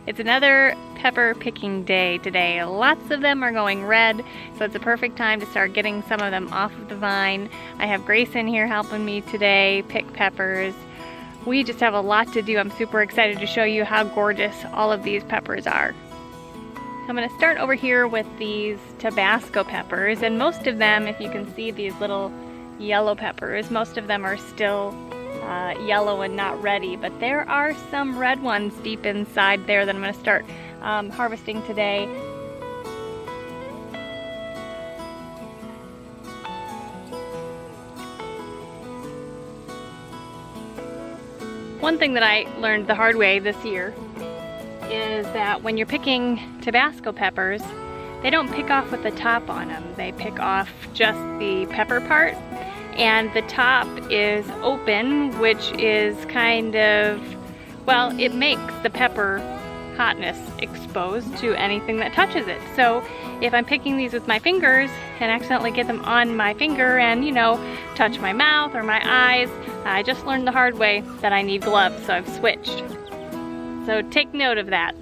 It's another pepper picking day today. Lots of them are going red, so it's a perfect time to start getting some of them off of the vine. I have Grace in here helping me today pick peppers. We just have a lot to do. I'm super excited to show you how gorgeous all of these peppers are. I'm going to start over here with these Tabasco peppers, and most of them, if you can see these little yellow peppers, most of them are still yellow and not ready, but there are some red ones deep inside there that I'm going to start harvesting today. One thing that I learned the hard way this year is that when you're picking Tabasco peppers, they don't pick off with the top on them. They pick off just the pepper part, and the top is open, which is kind of, well, it makes the pepper hotness exposed to anything that touches it. So if I'm picking these with my fingers and accidentally get them on my finger and, you know, touch my mouth or my eyes, I just learned the hard way that I need gloves, so I've switched. So take note of that.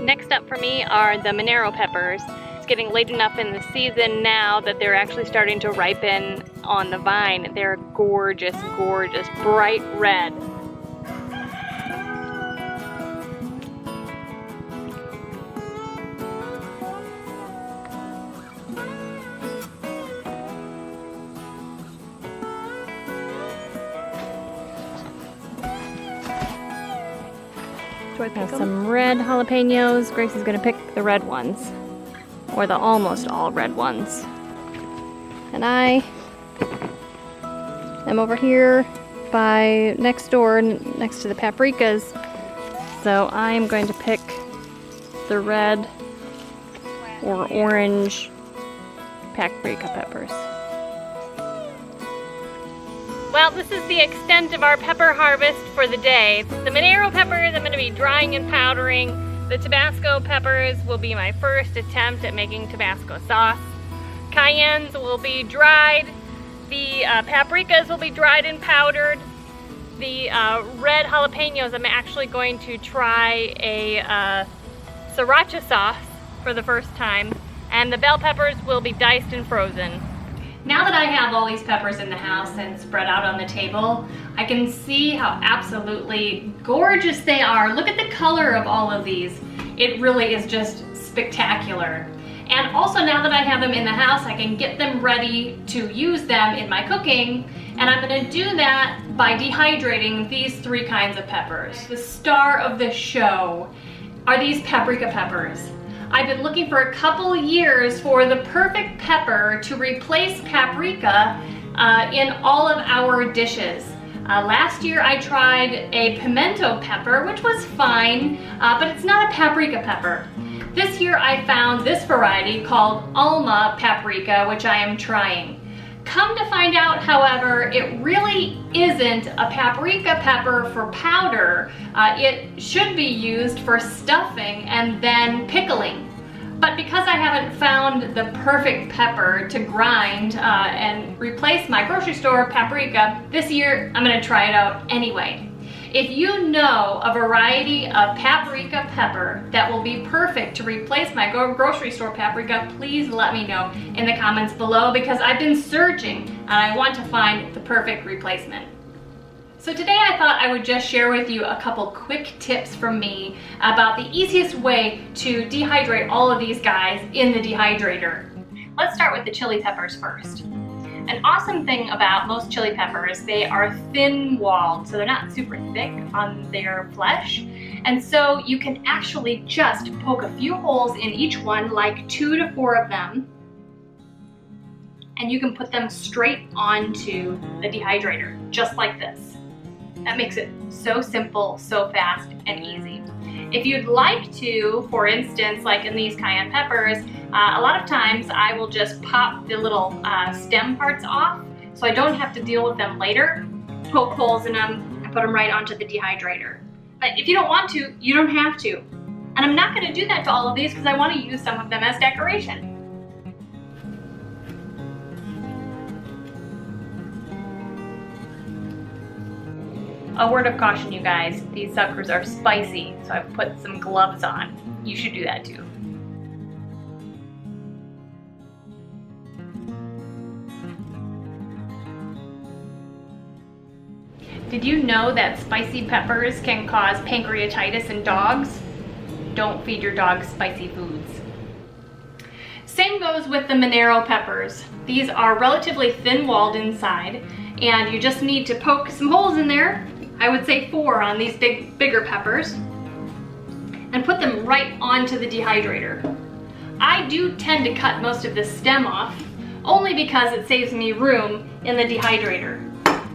Next up for me are the Monero peppers. It's getting late enough in the season now that they're actually starting to ripen on the vine. They're gorgeous, gorgeous, bright red. Have some red jalapenos. Grace is gonna pick the red ones, or the almost all red ones. And I am over here by next door, next to the paprikas. So I'm going to pick the red or orange paprika peppers. Well, this is the extent of our pepper harvest for the day. The Monero peppers I'm going to be drying and powdering. The Tabasco peppers will be my first attempt at making Tabasco sauce. Cayennes will be dried. The paprikas will be dried and powdered. The red jalapenos, I'm actually going to try a sriracha sauce for the first time. And the bell peppers will be diced and frozen. Now that I have all these peppers in the house and spread out on the table, I can see how absolutely gorgeous they are. Look at the color of all of these. It really is just spectacular. And also now that I have them in the house, I can get them ready to use them in my cooking. And I'm gonna do that by dehydrating these three kinds of peppers. The star of the show are these paprika peppers. I've been looking for a couple years for the perfect pepper to replace paprika in all of our dishes. Last year I tried a pimento pepper, which was fine, but it's not a paprika pepper. This year I found this variety called Alma paprika, which I am trying. Come to find out, however, it really isn't a paprika pepper for powder. It should be used for stuffing and then pickling. But because I haven't found the perfect pepper to grind and replace my grocery store paprika, this year I'm going to try it out anyway. If you know a variety of paprika pepper that will be perfect to replace my grocery store paprika, please let me know in the comments below, because I've been searching and I want to find the perfect replacement. So today I thought I would just share with you a couple quick tips from me about the easiest way to dehydrate all of these guys in the dehydrator. Let's start with the chili peppers first. An awesome thing about most chili peppers, they are thin-walled, so they're not super thick on their flesh. And so you can actually just poke a few holes in each one, like 2 to 4 of them, and you can put them straight onto the dehydrator, just like this. That makes it so simple, so fast, and easy. If you'd like to, for instance, like in these cayenne peppers, a lot of times I will just pop the little stem parts off so I don't have to deal with them later. Poke holes in them and put them right onto the dehydrator. But if you don't want to, you don't have to. And I'm not gonna do that to all of these because I wanna use some of them as decoration. A word of caution, you guys, these suckers are spicy, so I've put some gloves on. You should do that too. Did you know that spicy peppers can cause pancreatitis in dogs? Don't feed your dog spicy foods. Same goes with the Monero peppers. These are relatively thin-walled inside, and you just need to poke some holes in there. I would say 4 on these bigger peppers, and put them right onto the dehydrator. I do tend to cut most of the stem off, only because it saves me room in the dehydrator.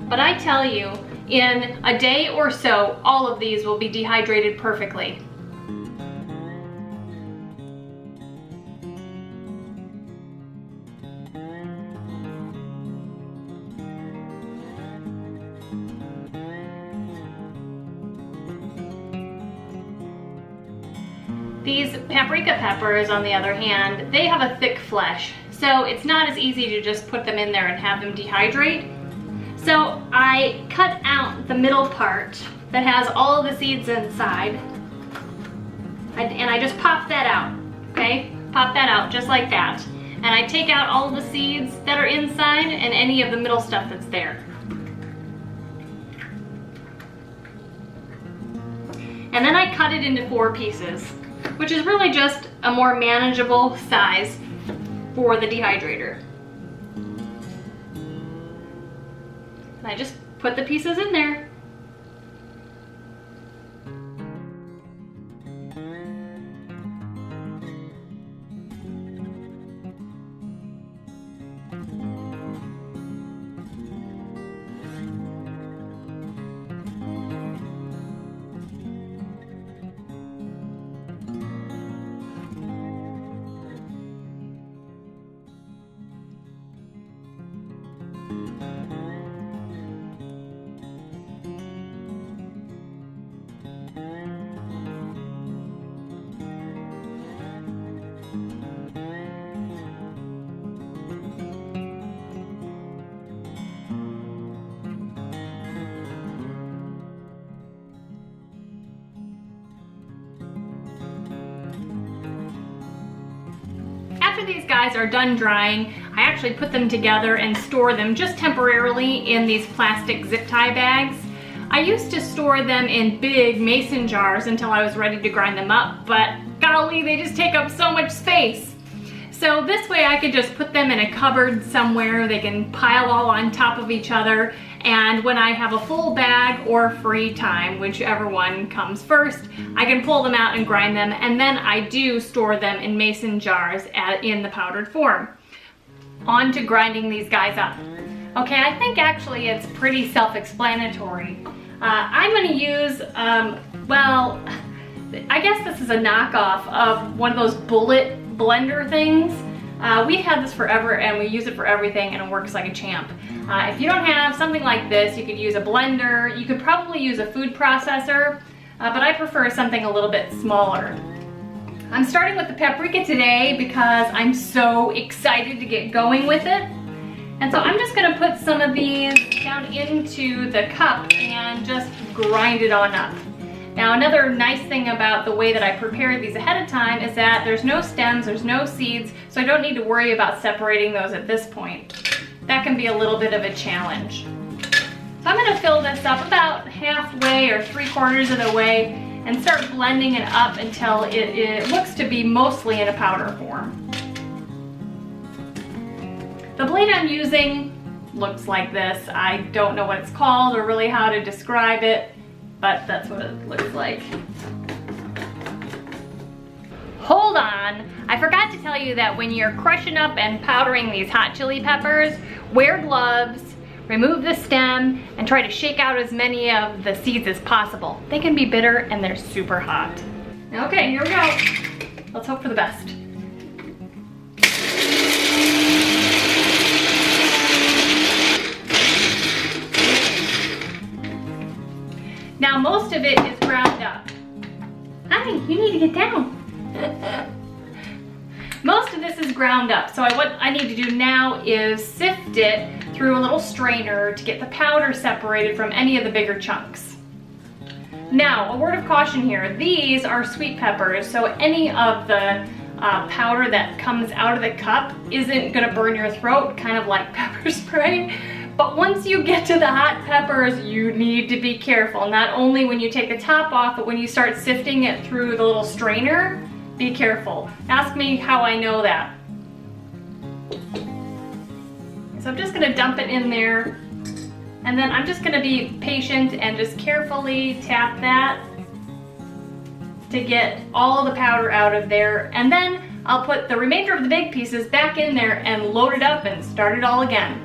But I tell you, in a day or so, all of these will be dehydrated perfectly. These paprika peppers, on the other hand, they have a thick flesh, so it's not as easy to just put them in there and have them dehydrate. So I cut out the middle part that has all of the seeds inside, and I just pop that out, okay? Pop that out just like that. And I take out all of the seeds that are inside and any of the middle stuff that's there. And then I cut it into 4 pieces, which is really just a more manageable size for the dehydrator. And I just put the pieces in there. After these guys are done drying, I actually put them together and store them just temporarily in these plastic zip tie bags. I used to store them in big mason jars until I was ready to grind them up, but golly, they just take up so much space. So this way I could just put them in a cupboard somewhere. They can pile all on top of each other, and when I have a full bag or free time, whichever one comes first, I can pull them out and grind them, and then I do store them in mason jars in the powdered form. On to grinding these guys up. Okay, I think actually it's pretty self-explanatory. I'm going to use, well, I guess this is a knockoff of one of those bullet blender things. We've had this forever and we use it for everything and it works like a champ. If you don't have something like this, you could use a blender. You could probably use a food processor, but I prefer something a little bit smaller. I'm starting with the paprika today because I'm so excited to get going with it. And so I'm just gonna put some of these down into the cup and just grind it on up. Now another nice thing about the way that I prepared these ahead of time is that there's no stems, there's no seeds, so I don't need to worry about separating those at this point. That can be a little bit of a challenge. So I'm gonna fill this up about halfway or 3/4 of the way and start blending it up until it looks to be mostly in a powder form. The blade I'm using looks like this. I don't know what it's called or really how to describe it, but that's what it looks like. Hold on, I forgot to tell you that when you're crushing up and powdering these hot chili peppers, wear gloves, remove the stem, and try to shake out as many of the seeds as possible. They can be bitter and they're super hot. Okay, here we go. Let's hope for the best. Now most of it is ground up. I Hi, you need to get down. Most of this is ground up, so what I need to do now is sift it through a little strainer to get the powder separated from any of the bigger chunks. Now, a word of caution here, these are sweet peppers, so any of the powder that comes out of the cup isn't gonna burn your throat, kind of like pepper spray. But once you get to the hot peppers, you need to be careful. Not only when you take the top off, but when you start sifting it through the little strainer, be careful. Ask me how I know that. So I'm just gonna dump it in there, and then I'm just gonna be patient and just carefully tap that to get all of the powder out of there. And then I'll put the remainder of the big pieces back in there and load it up and start it all again.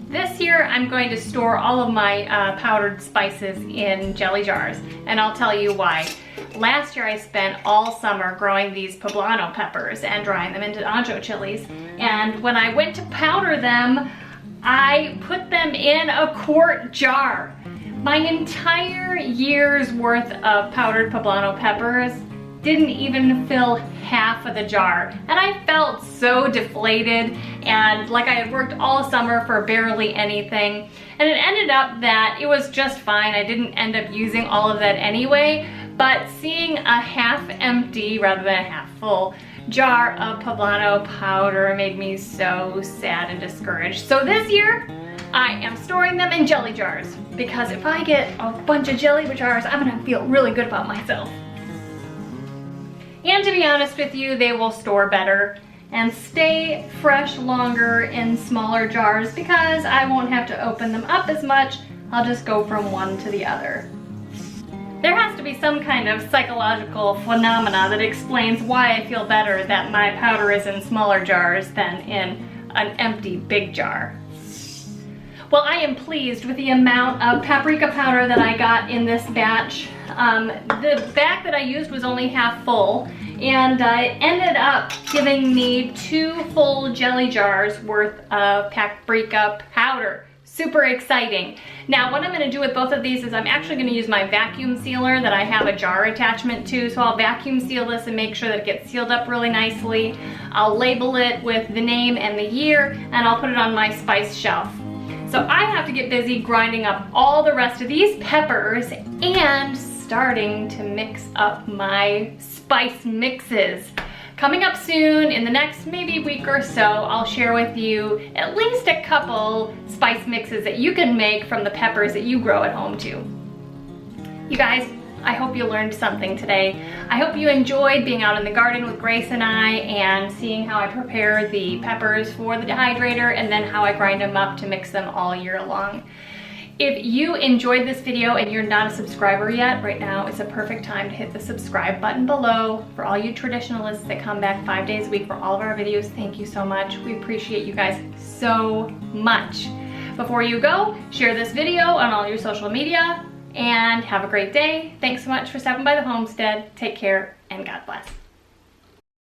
This year I'm going to store all of my powdered spices in jelly jars, and I'll tell you why. Last year I spent all summer growing these poblano peppers and drying them into ancho chilies, and when I went to powder them, I put them in a quart jar. My entire year's worth of powdered poblano peppers didn't even fill half of the jar, and I felt so deflated and like I had worked all summer for barely anything. And it ended up that it was just fine. I didn't end up using all of that anyway, but seeing a half empty rather than a half full jar of poblano powder made me so sad and discouraged. So this year I am storing them in jelly jars, because if I get a bunch of jelly jars, I'm gonna feel really good about myself. And to be honest with you, they will store better and stay fresh longer in smaller jars because I won't have to open them up as much. I'll just go from one to the other. There has to be some kind of psychological phenomena that explains why I feel better that my powder is in smaller jars than in an empty big jar. Well, I am pleased with the amount of paprika powder that I got in this batch. The bag that I used was only half full, and it ended up giving me 2 full jelly jars worth of paprika powder. Super exciting. Now, what I'm gonna do with both of these is I'm actually gonna use my vacuum sealer that I have a jar attachment to, so I'll vacuum seal this and make sure that it gets sealed up really nicely. I'll label it with the name and the year, and I'll put it on my spice shelf. So I have to get busy grinding up all the rest of these peppers and starting to mix up my spice mixes. Coming up soon, in the next maybe week or so, I'll share with you at least a couple spice mixes that you can make from the peppers that you grow at home too. You guys, I hope you learned something today. I hope you enjoyed being out in the garden with Grace and I and seeing how I prepare the peppers for the dehydrator and then how I grind them up to mix them all year long. If you enjoyed this video and you're not a subscriber yet, right now is a perfect time to hit the subscribe button below. For all you traditionalists that come back 5 days a week for all of our videos, thank you so much. We appreciate you guys so much. Before you go, share this video on all your social media and have a great day. Thanks so much for stopping by the homestead. Take care and God bless.